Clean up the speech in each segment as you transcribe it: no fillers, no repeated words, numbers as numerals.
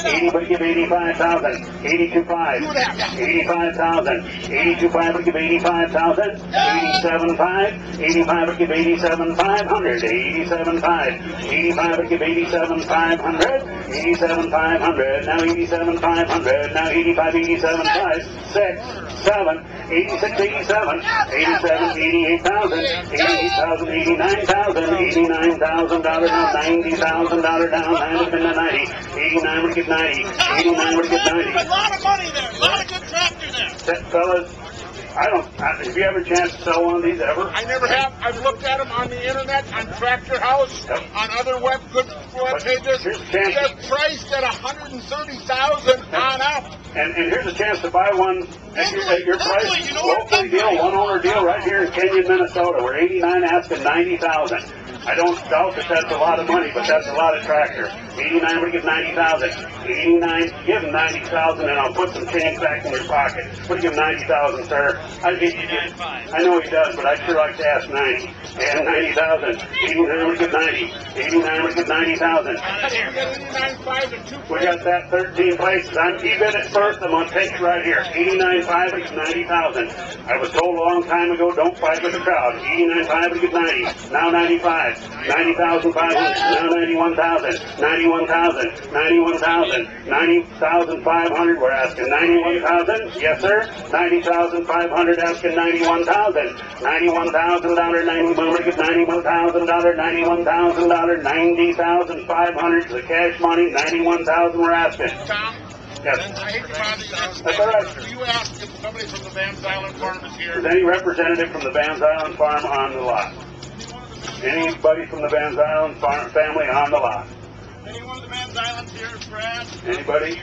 80, but give 85,000. 82.5. 85,000. 82.5, but give 85,000. 87.5. 85, but give 87,500. 87.5. 85, but give 87,500. 87,500. Now 87,500. Now 85, 87.5. 6, 7, 86, 87, 87, 88,000, 88,000, 89,000, $89,000 down, $90,000 down, 90, 89 would get 90, 89 would get 90. A lot of money there, a lot of good tractor there. Fellas, have you ever a chance to sell one of these ever? I never have. I've looked at them on the internet, on Tractor House, on other web pages. They're priced at $130,000 on up. And here's a chance to buy one at your price. Locally deal, one owner deal right here in Kenyon, Minnesota. We're 89 asking 90,000. I don't doubt that that's a lot of money, but that's a lot of tractor. 89 would give 90,000. 89, give him 90,000, and I'll put some change back in your pocket. Would give 90,000, sir. I know he does, but I'd sure like to ask 90. And 90,000. 89 would give 90. 89 would give 90,000. We got that 13 places. I'm keeping it first. I'm going to take it right here. 89.5 would give 90,000. I was told a long time ago, don't fight with the crowd. 89.5 would give 90. Now 95. 90,500. Now 91,000. 91,000. 91,000. 90,500. We're asking 91,000. Yes, sir. 90,500 asking 91,000. $91,000. 91 would give $91,000. $91,000. 90,500 is the cash money. 91,000 we're asking. Tom? Yes. I hate to bother you. That's all right. You asked if somebody from the Van Zylen farm is here. Is any representative from the Van Zylen farm on the lot? Anybody from the Van Zylen farm family on the lot? Anyone of the Van Zylens here? Brad? Anybody?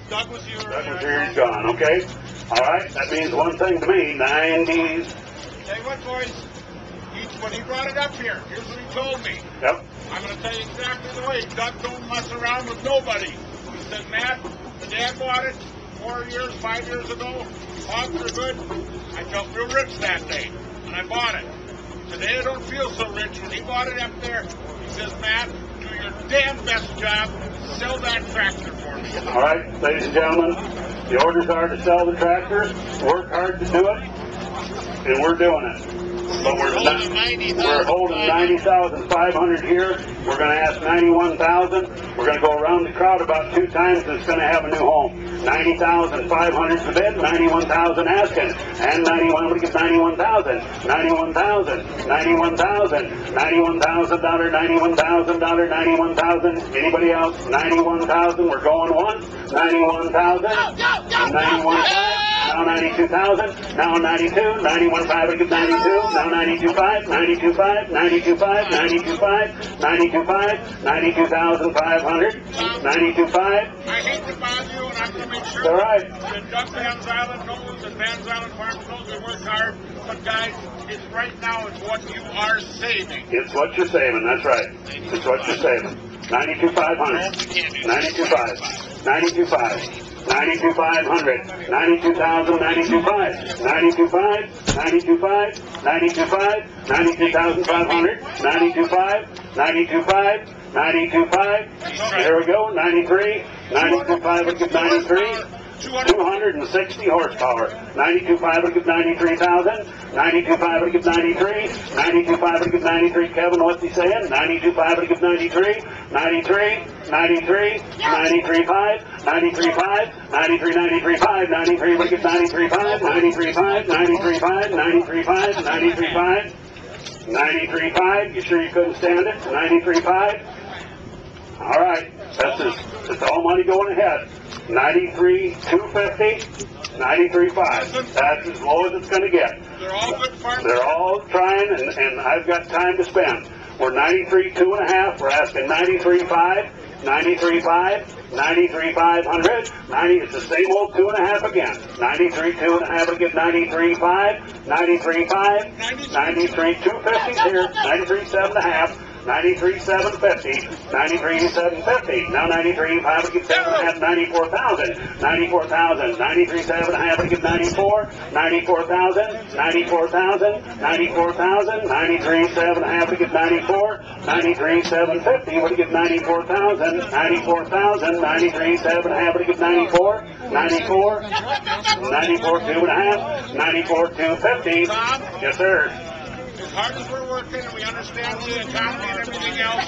Doug was here. Doug was here, he's gone, okay? All right, that means one thing to me, 90s. Tell you what, boys, when he brought it up here, here's what he told me. Yep. I'm going to tell you exactly the way. Doug don't mess around with nobody. He said, Matt, the dad bought it 4 years, 5 years ago. Hogs are good. I felt real rich that day, and I bought it. Today I don't feel so rich. When he bought it up there, he says, Matt, do your damn best job. Sell that tractor for me. All right, ladies and gentlemen, the orders are to sell the tractor, work hard to do it, and we're doing it. But we're holding 90,500 here. We're going to ask 91,000. We're going to go around the crowd about 2 times, and it's going to have a new home. 90,500 is the bid, 91,000 asking, and 91 would get 91,000, 91,000, 91,000, $91,000, $91,000, 91,000. Anybody else? 91,000. We're going once. 91,000. 91,000. Now 92,000. Now 92. 91,500 would get 92. Now 92,500. 92,500. 92,500. 92,500. 92,500. 92,500. 92,500. I hate to bother you, and I'm going to make sure all right. that Doug Van Zylen knows and Van Zylen Farm knows they work hard. But guys, it's right now it's what you are saving. It's what you're saving, that's right. It's what you're saving. 92,500. 92,500. 92,500. 92,500, 92,000, 92,500, 92,500, 92,500, 92,500, 92,500, 92,500, 92,500, 92,500. There we go, 93, 92,500 would give 93. 260 horsepower. 92.5 would give 93,000. 92.5 would give 93. 92.5 would give 93. Kevin, what's he saying? 92.5 would give 93. 93. 93. 93.5. 93.5. 93. 93.5. 93 would give 93.5. 93.5. 93.5. 93.5. 93.5. 93.5. You sure you couldn't stand it? 93.5. All right. That's all money going ahead. 93,250, 93,500. That's as low as it's going to get. They're all good farmers. They're all trying, and I've got time to spend. We're 93,250. We're asking 93,500, 93,500, 93,500. 90. It's the same old 2.5 again. 93,250 would get 93,500, 93,500, 93,250 here, 93,7.5. 93,750. 93,750. Now 93,500 get 7.5. 94,000. 94,000. 93,750 get 94. 94,000. 94,000. 94,000. 93,750 get 94. 93,750 would get 94,000. 94,000. 93,750 get 94. 94. 94, 2.5. 94, 250. Yes, sir. As hard as we're working, and we understand the economy and everything else,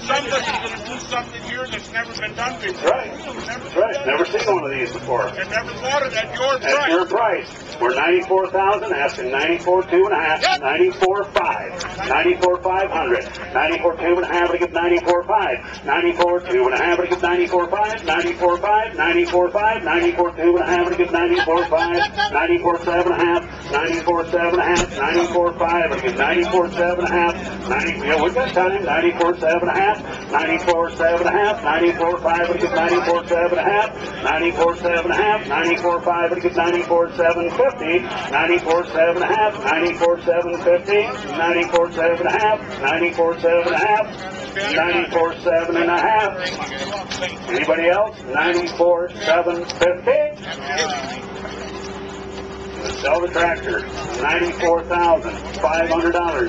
somebody's going to do something here that's never been done before. Right. That's right. Never seen one of these before. And never thought of that. Your price. At your price. We're 94,000, asking 94, 2.5. 94, 5. 94, 500. 94, 2.5 to get 94, 5. 94, 2.5 to get 94, 5. 94, 5. 94, 5. 94, 2.5 to get 94, 5. 94, 7.5. 94, 7.5. 94, 5 to get 94, 7.5. 90, yeah, we got time. 94, 7.5. 94, 7.5. 94, 5 to get 94, 7.5. 94, 7.5. 94, 5 to get 94, 7.50. 94, 7.5. 94, 7.50. 94, 7.5. 94, 7.5. 94, 7.5. Anybody else? 94, 7.50. Let's sell the tractor. $94,500.